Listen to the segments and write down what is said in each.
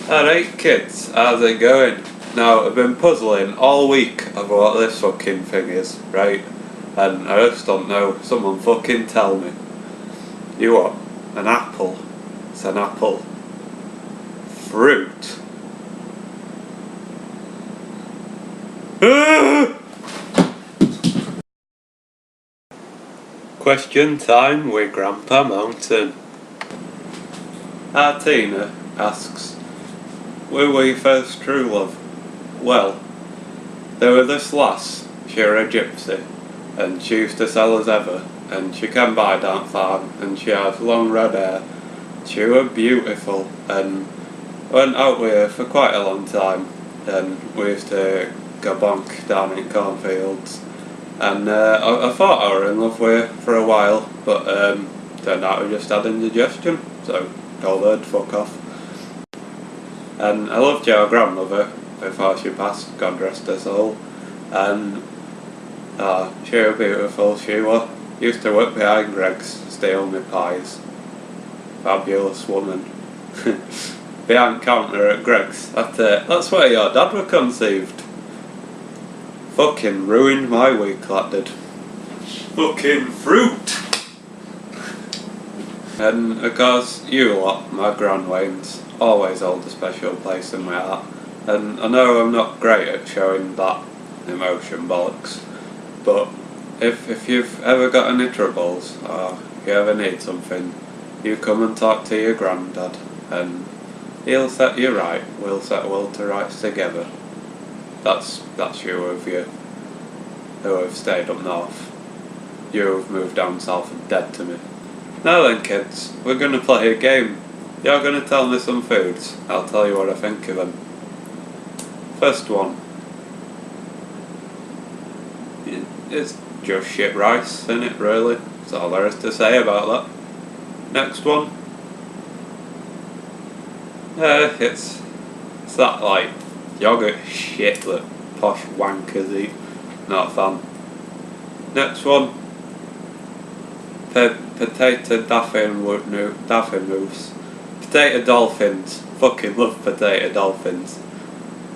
Alright kids, how's it going? Now, I've been puzzling all week of what this fucking thing is, right? And I just don't know. Someone fucking tell me. You what? An apple. It's an apple. Fruit. Question time with Grandpa Mountain. Artina asks, were we first true love? Well, there was this lass, she were a gypsy, and she used to sell as ever, and she came by down farm, and she had long red hair. She were beautiful, and went out with her for quite a long time, and we used to go bonk down in cornfields, and I thought I were in love with her for a while, but turned out I just had indigestion, so told her to fuck off. And I loved your grandmother before she passed, God rest her soul, and she was beautiful, she was. Used to work behind Greg's, steal me pies. Fabulous woman. Behind counter at Greg's, that's where your dad were conceived. Fucking ruined my week, that did. Fucking fruit! And of course, you lot, my Grandwains, always hold a special place in my heart. And I know I'm not great at showing that emotion bollocks, but if you've ever got any troubles, or you ever need something, you come and talk to your granddad, and he'll set you right. We'll set world to rights together. That's you of you who have stayed up north. You who've moved down south and dead to me. Now then kids, we're going to play a game. You're going to tell me some foods, I'll tell you what I think of them. First one. It's just shit rice, isn't it, really? That's all there is to say about that. Next one. It's that, like, yogurt shit that posh wankers eat. Not a fan. Next one. Potato daffin moves. Potato dolphins. Fucking love potato dolphins.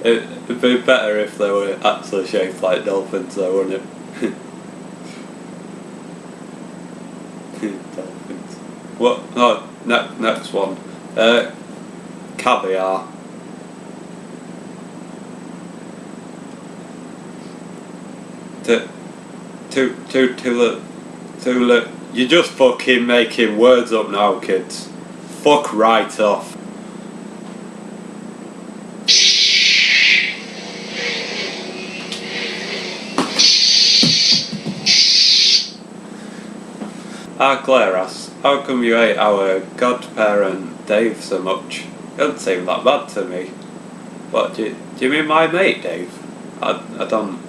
It'd be better if they were actually shaped like dolphins though, wouldn't it? Dolphins. What? Oh, next one. Caviar. You're just fucking making words up now, kids. Fuck right off. Claire asks, how come you hate our godparent Dave so much? It doesn't seem that bad to me. What, do you mean my mate Dave? I don't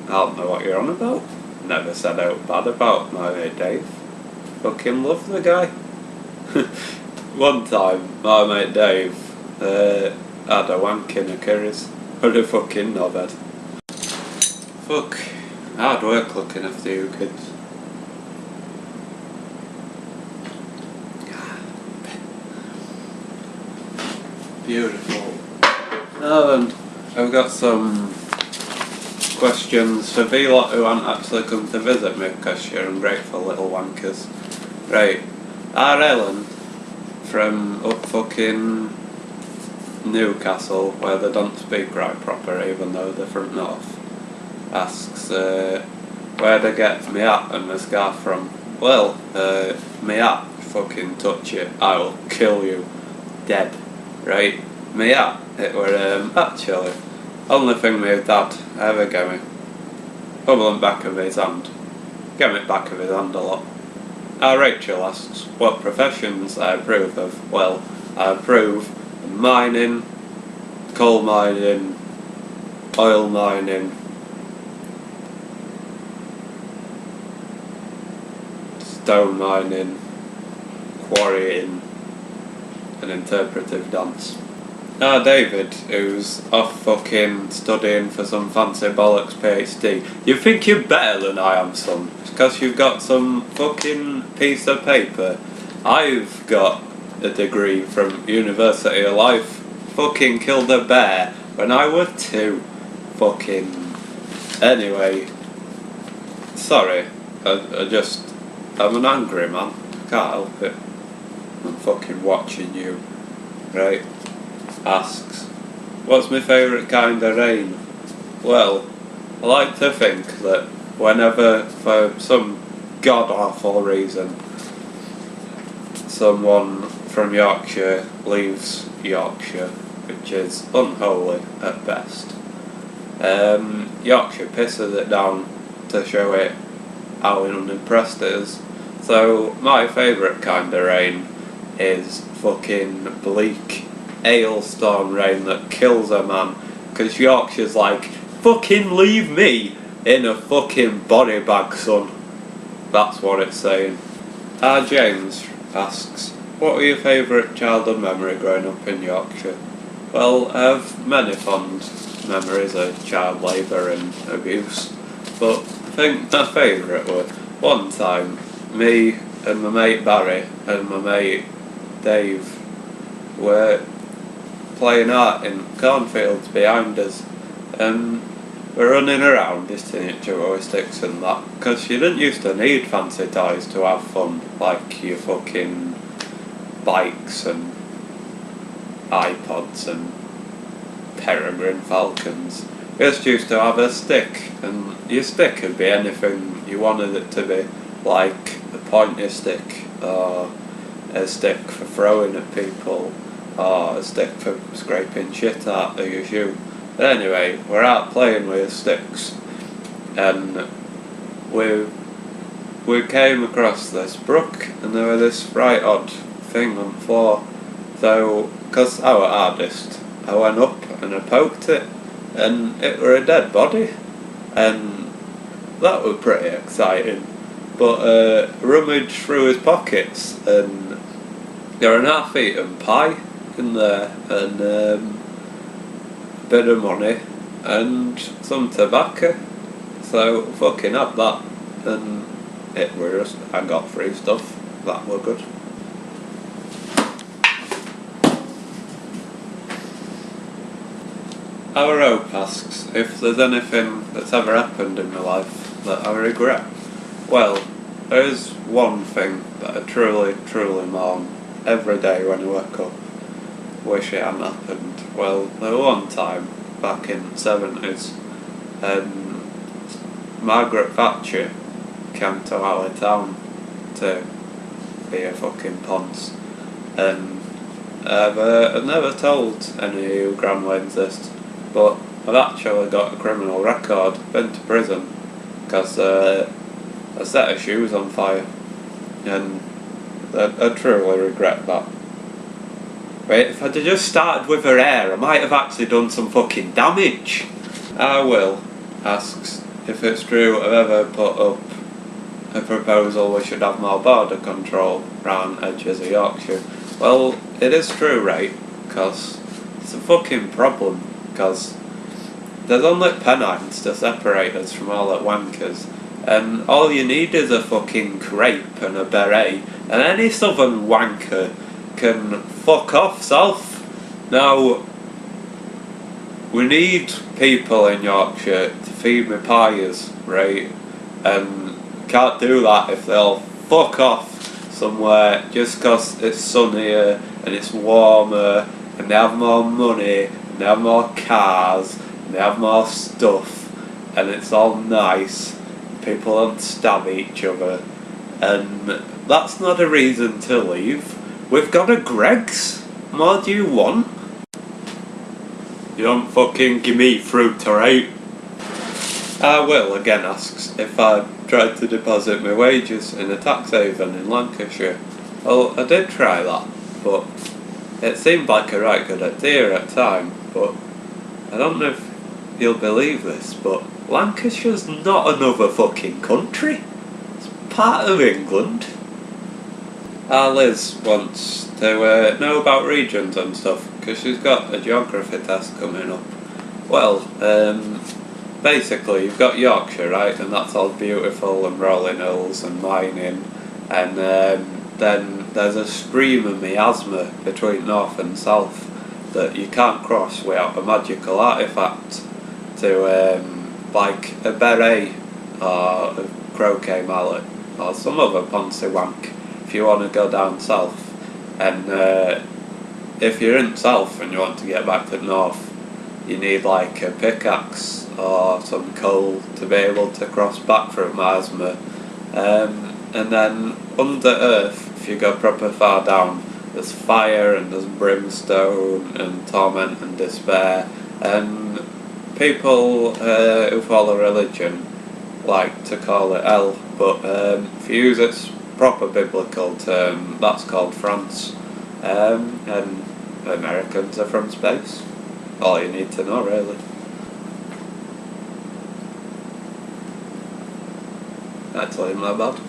know what you're on about. Never said out bad about my mate Dave. Fucking love the guy. One time, my mate Dave had a wank in a curries. What a fucking knobhead. Fuck. Hard work looking after you kids. Beautiful. Now then, I've got some questions for the lot who haven't actually come to visit me because you're ungrateful little wankers. Right, our Ellen from up fucking Newcastle, where they don't speak right proper even though they're from north, asks where to get me hat and my scarf from. Well, me hat, fucking touch you, I will kill you dead. Right, me hat, it were actually only thing my dad ever gave me. Probably back of his hand. Gave me back of his hand a lot. Rachel asks what professions I approve of. Well, I approve of mining, coal mining, oil mining, stone mining, quarrying, and interpretive dance. David, who's off fucking studying for some fancy bollocks PhD. You think you're better than I am, son? Because you've got some fucking piece of paper. I've got a degree from University of Life, fucking killed a bear when I was 2. Fucking... Anyway. Sorry. I'm an angry man. Can't help it. I'm fucking watching you. Right. Asks, what's my favourite kind of rain? Well, I like to think that whenever, for some god-awful reason, someone from Yorkshire leaves Yorkshire, which is unholy at best, Yorkshire pisses it down to show it how unimpressed it is. So my favourite kind of rain is fucking bleak hailstorm rain that kills a man, because Yorkshire's like, fucking leave me in a fucking body bag, son. That's what it's saying. James asks, what were your favourite childhood memory growing up in Yorkshire? Well, I have many fond memories of child labour and abuse, but I think my favourite was one time me and my mate Barry and my mate Dave were playing art in cornfields behind us, and we're running around hitting each other with sticks and that, because you didn't used to need fancy toys to have fun, like your fucking bikes and iPods and peregrine falcons. We just used to have a stick, and your stick could be anything you wanted it to be, like a pointy stick, or a stick for throwing at people, or a stick for scraping shit out of your shoe. But anyway, we're out playing with sticks, and we came across this brook, and there was this right odd thing on the floor. So, because I was artist, I went up and I poked it, and it were a dead body, and that was pretty exciting. But rummaged through his pockets, and there were an half-eaten pie in there, and a bit of money, and some tobacco. So fucking had that, and it were just, I got free stuff. That were good. Our Hope asks if there's anything that's ever happened in my life that I regret. Well, there is one thing that I truly, truly mourn every day when I wake up. Wish it hadn't happened. Well, there was one time back in the 70s, Margaret Thatcher came to our town to be a fucking ponce, and I've never told any of you grandways this, but I've actually got a criminal record, been to prison, because I set her shoes on fire, and I truly regret that. Wait, if I'd have just started with her hair, I might have actually done some fucking damage. Will asks if it's true I've ever put up a proposal we should have more border control round edges of Yorkshire. Well, it is true, right? Because it's a fucking problem, because there's only Pennines to separate us from all the wankers, and all you need is a fucking crepe and a beret, and any southern wanker can fuck off south. Now, we need people in Yorkshire to feed me pies, right? And can't do that if they'll fuck off somewhere just because it's sunnier and it's warmer and they have more money and they have more cars and they have more stuff and it's all nice. People don't stab each other, and that's not a reason to leave. We've got a Greggs. What do you want? You don't fucking give me fruit, alright? Will again asks if I tried to deposit my wages in a tax haven in Lancashire. Well, I did try that, but it seemed like a right good idea at the time, but I don't know if you'll believe this, but Lancashire's not another fucking country. It's part of England. Liz wants to know about regions and stuff, because she's got a geography test coming up. Well, basically you've got Yorkshire, right, and that's all beautiful and rolling hills and mining, and then there's a stream of miasma between north and south, that you can't cross without a magical artifact to like a beret or a croquet mallet or some other poncy wank if you want to go down south. And if you're in south and you want to get back to north, you need like a pickaxe or some coal to be able to cross back from Marsma. And then under earth, if you go proper far down, there's fire and there's brimstone and torment and despair. And people who follow religion like to call it hell, but if you use its proper biblical term, that's called France. And Americans are from space. All you need to know, really. Actually, my bad.